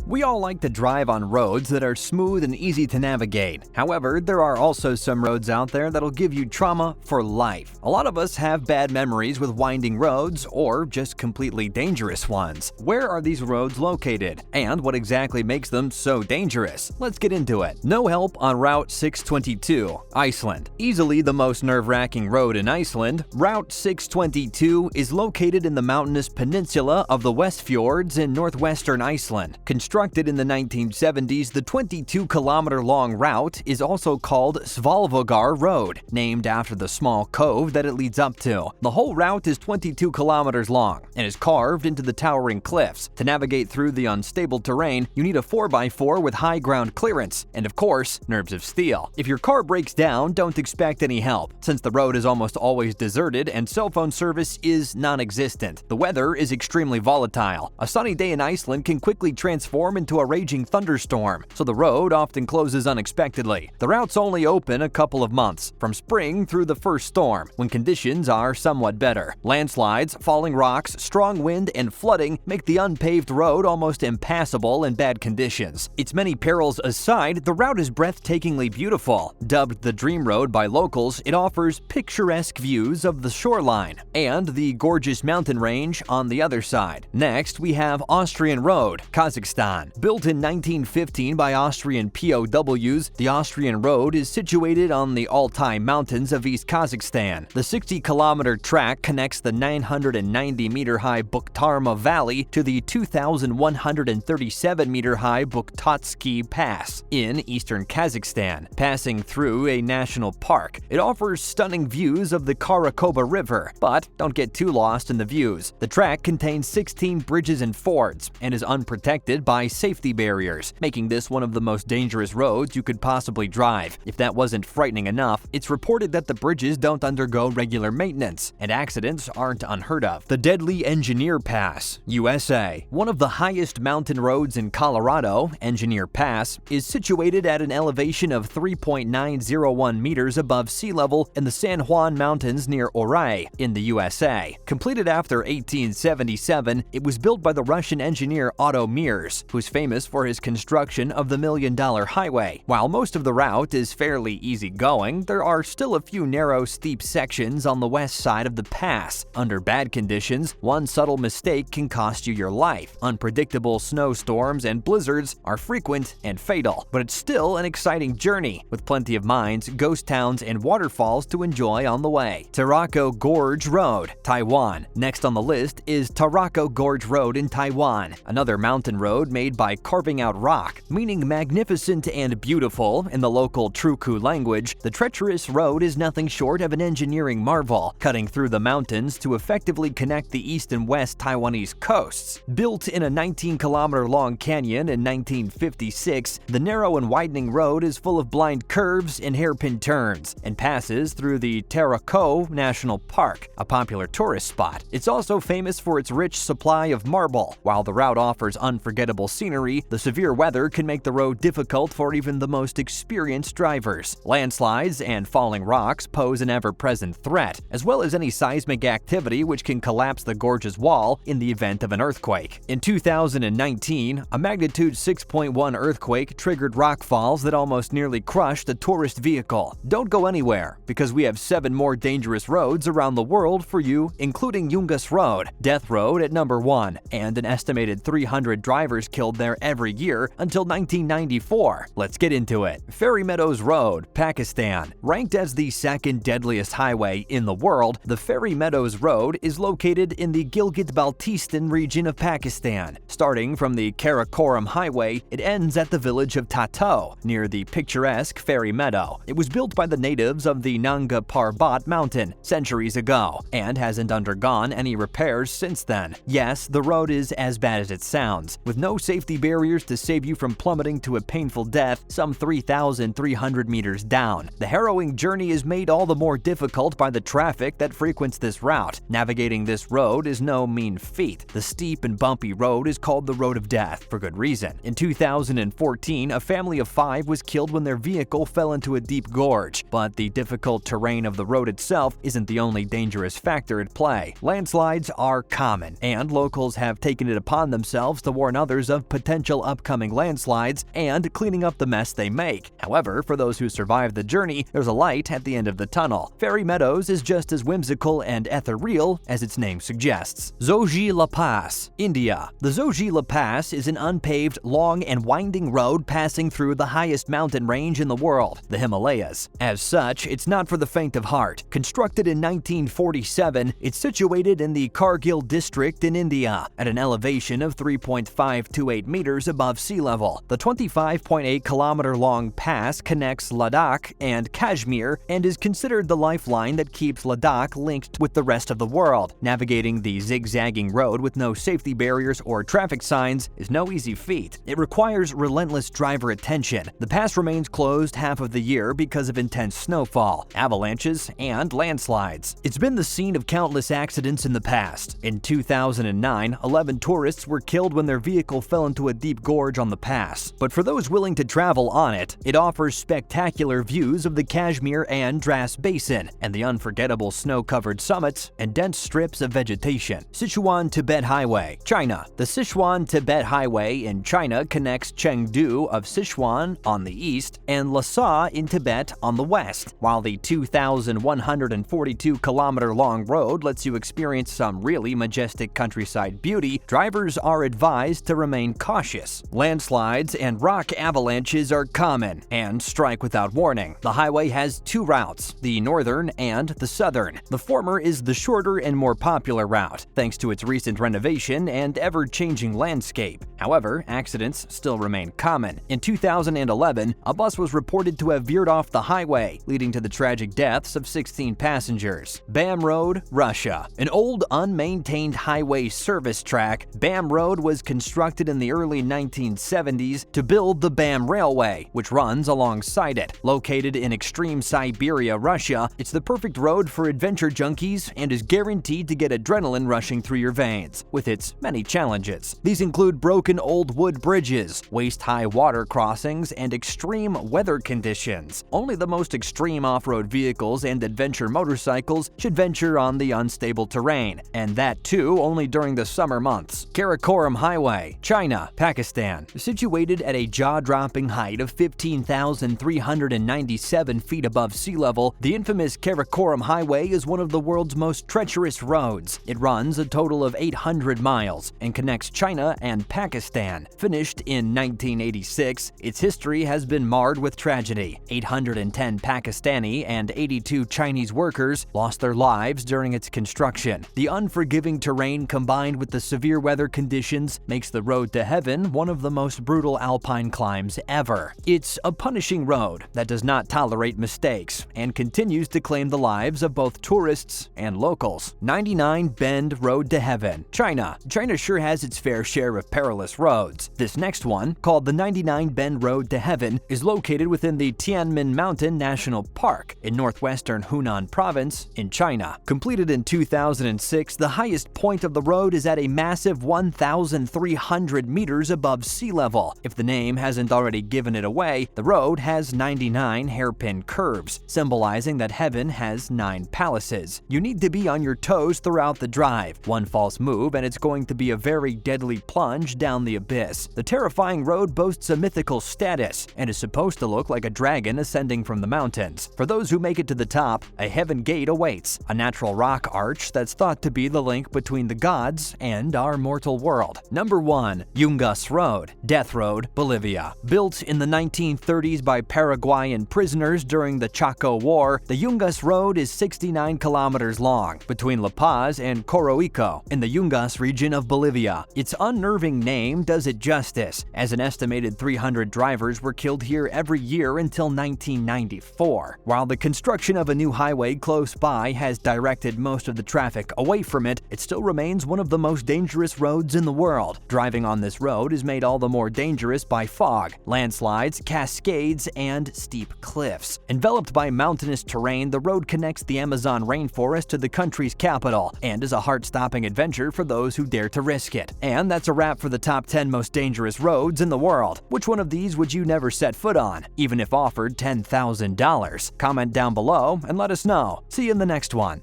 We all like to drive on roads that are smooth and easy to navigate. However, there are also some roads out there that'll give you trauma for life. A lot of us have bad memories with winding roads or just completely dangerous ones. Where are these roads located? And what exactly makes them so dangerous? Let's get into it. No help on Route 622, Iceland. Easily the most nerve-wracking road in Iceland, Route 622 is located in the mountainous peninsula of the Westfjords in northwestern Iceland. Constructed in the 1970s, the 22-kilometer-long route is also called Svalvogar Road, named after the small cove that it leads up to. The whole route is 22 kilometers long and is carved into the towering cliffs. To navigate through the unstable terrain, you need a 4x4 with high ground clearance and, of course, nerves of steel. If your car breaks down, don't expect any help, since the road is almost always deserted and cell phone service is non-existent. The weather is extremely volatile. A sunny day in Iceland can quickly transform into a raging thunderstorm, so the road often closes unexpectedly. The route's only open a couple of months, from spring through the first storm, when conditions are somewhat better. Landslides, falling rocks, strong wind, and flooding make the unpaved road almost impassable in bad conditions. Its many perils aside, the route is breathtakingly beautiful. Dubbed the Dream Road by locals, it offers picturesque views of the shoreline and the gorgeous mountain range on the other side. Next, we have Austrian Road, Kazakhstan. Built in 1915 by Austrian POWs, the Austrian Road is situated on the Altai Mountains of East Kazakhstan. The 60-kilometer track connects the 990-meter-high Bukhtarma Valley to the 2,137-meter-high Bukhtatsky Pass in eastern Kazakhstan, passing through a national park. It offers stunning views of the Coroico River, but don't get too lost in the views. The track contains 16 bridges and fords and is unprotected by safety barriers, making this one of the most dangerous roads you could possibly drive. If that wasn't frightening enough, it's reported that the bridges don't undergo regular maintenance, and accidents aren't unheard of. The Deadly Engineer Pass, USA. One of the highest mountain roads in Colorado, Engineer Pass, is situated at an elevation of 3.901 meters above sea level in the San Juan Mountains near Ouray in the USA. Completed after 1877, it was built by the Russian engineer Otto Mears, who's famous for his construction of the $1 Million Highway. While most of the route is fairly easygoing, there are still a few narrow, steep sections on the west side of the pass. Under bad conditions, one subtle mistake can cost you your life. Unpredictable snowstorms and blizzards are frequent and fatal, but it's still an exciting journey, with plenty of mines, ghost towns, and waterfalls to enjoy on the way. Coroico Gorge Road, Taiwan. Next on the list is Coroico Gorge Road in Taiwan, another mountain road made by carving out rock. Meaning magnificent and beautiful in the local Truku language, the treacherous road is nothing short of an engineering marvel, cutting through the mountains to effectively connect the east and west Taiwanese coasts. Built in a 19-kilometer-long canyon in 1956, the narrow and widening road is full of blind curves and hairpin turns, and passes through the Coroico National Park, a popular tourist spot. It's also famous for its rich supply of marble. While the route offers unforgettable scenery, the severe weather can make the road difficult for even the most experienced drivers. Landslides and falling rocks pose an ever-present threat, as well as any seismic activity which can collapse the gorge's wall in the event of an earthquake. In 2019, a magnitude 6.1 earthquake triggered rockfalls that almost nearly crushed a tourist vehicle. Don't go anywhere, because we have 7 more dangerous roads around the world for you, including Yungas Road, Death Road at number 1, and an estimated 300 drivers killed there every year until 1994. Let's get into it. Fairy Meadows Road, Pakistan. Ranked as the second deadliest highway in the world, the Fairy Meadows Road is located in the Gilgit-Baltistan region of Pakistan. Starting from the Karakoram Highway, it ends at the village of Tato, near the picturesque Fairy Meadow. It was built by the natives of the Nanga Parbat mountain centuries ago, and hasn't undergone any repairs since then. Yes, the road is as bad as it sounds, with no safety barriers to save you from plummeting to a painful death some 3,300 meters down. The harrowing journey is made all the more difficult by the traffic that frequents this route. Navigating this road is no mean feat. The steep and bumpy road is called the Road of Death for good reason. In 2014, a family of 5 was killed when their vehicle fell into a deep gorge, but the difficult terrain of the road itself isn't the only dangerous factor at play. Landslides are common, and locals have taken it upon themselves to warn others of of potential upcoming landslides and cleaning up the mess they make. However, for those who survive the journey, there's a light at the end of the tunnel. Fairy Meadows is just as whimsical and ethereal as its name suggests. Zojila Pass, India. The Zojila Pass is an unpaved, long and winding road passing through the highest mountain range in the world, the Himalayas. As such, it's not for the faint of heart. Constructed in 1947, it's situated in the Kargil district in India, at an elevation of 3.528 meters above sea level. The 25.8-kilometer-long pass connects Ladakh and Kashmir and is considered the lifeline that keeps Ladakh linked with the rest of the world. Navigating the zigzagging road with no safety barriers or traffic signs is no easy feat. It requires relentless driver attention. The pass remains closed half of the year because of intense snowfall, avalanches, and landslides. It's been the scene of countless accidents in the past. In 2009, 11 tourists were killed when their vehicle fell into a deep gorge on the pass. But for those willing to travel on it, it offers spectacular views of the Kashmir and Dras Basin and the unforgettable snow-covered summits and dense strips of vegetation. Sichuan-Tibet Highway, China. The Sichuan-Tibet Highway in China connects Chengdu of Sichuan on the east and Lhasa in Tibet on the west. While the 2,142-kilometer-long road lets you experience some really majestic countryside beauty, drivers are advised to remain cautious. Landslides and rock avalanches are common and strike without warning. The highway has two routes, the northern and the southern. The former is the shorter and more popular route, thanks to its recent renovation and ever-changing landscape. However, accidents still remain common. In 2011, a bus was reported to have veered off the highway, leading to the tragic deaths of 16 passengers. Bam Road, Russia. An old, unmaintained highway service track, Bam Road was constructed in the early 1970s to build the Bam Railway, which runs alongside it. Located in extreme Siberia, Russia, it's the perfect road for adventure junkies and is guaranteed to get adrenaline rushing through your veins, with its many challenges. These include broken old wood bridges, waist-high water crossings, and extreme weather conditions. Only the most extreme off-road vehicles and adventure motorcycles should venture on the unstable terrain, and that too only during the summer months. Karakoram Highway, China, Pakistan. Situated at a jaw-dropping height of 15,397 feet above sea level, the infamous Karakoram Highway is one of the world's most treacherous roads. It runs a total of 800 miles and connects China and Pakistan. Finished in 1986, its history has been marred with tragedy. 810 Pakistani and 82 Chinese workers lost their lives during its construction. The unforgiving terrain combined with the severe weather conditions makes the road to heaven one of the most brutal alpine climbs ever. It's a punishing road that does not tolerate mistakes and continues to claim the lives of both tourists and locals. 99 Bend Road to Heaven, China. China sure has its fair share of perilous roads. This next one, called the 99 Bend Road to Heaven, is located within the Tianmen Mountain National Park in northwestern Hunan Province in China. Completed in 2006, the highest point of the road is at a massive 1,300 meters above sea level. If the name hasn't already given it away, the road has 99 hairpin curves, symbolizing that heaven has 9 palaces. You need to be on your toes throughout the drive. One false move and it's going to be a very deadly plunge down the abyss. The terrifying road boasts a mythical status and is supposed to look like a dragon ascending from the mountains. For those who make it to the top, a heaven gate awaits, a natural rock arch that's thought to be the link between the gods and our mortal world. Number 1. Yungas Road, Death Road, Bolivia. Built in the 1930s by Paraguayan prisoners during the Chaco War, the Yungas Road is 69 kilometers long, between La Paz and Coroico, in the Yungas region of Bolivia. Its unnerving name does it justice, as an estimated 300 drivers were killed here every year until 1994. While the construction of a new highway close by has directed most of the traffic away from it, it still remains one of the most dangerous roads in the world. Driving on this road is made all the more dangerous by fog, landslides, cascades, and steep cliffs. Enveloped by mountainous terrain, the road connects the Amazon rainforest to the country's capital and is a heart-stopping adventure for those who dare to risk it. And that's a wrap for the top 10 most dangerous roads in the world. Which one of these would you never set foot on, even if offered $10,000? Comment down below and let us know. See you in the next one.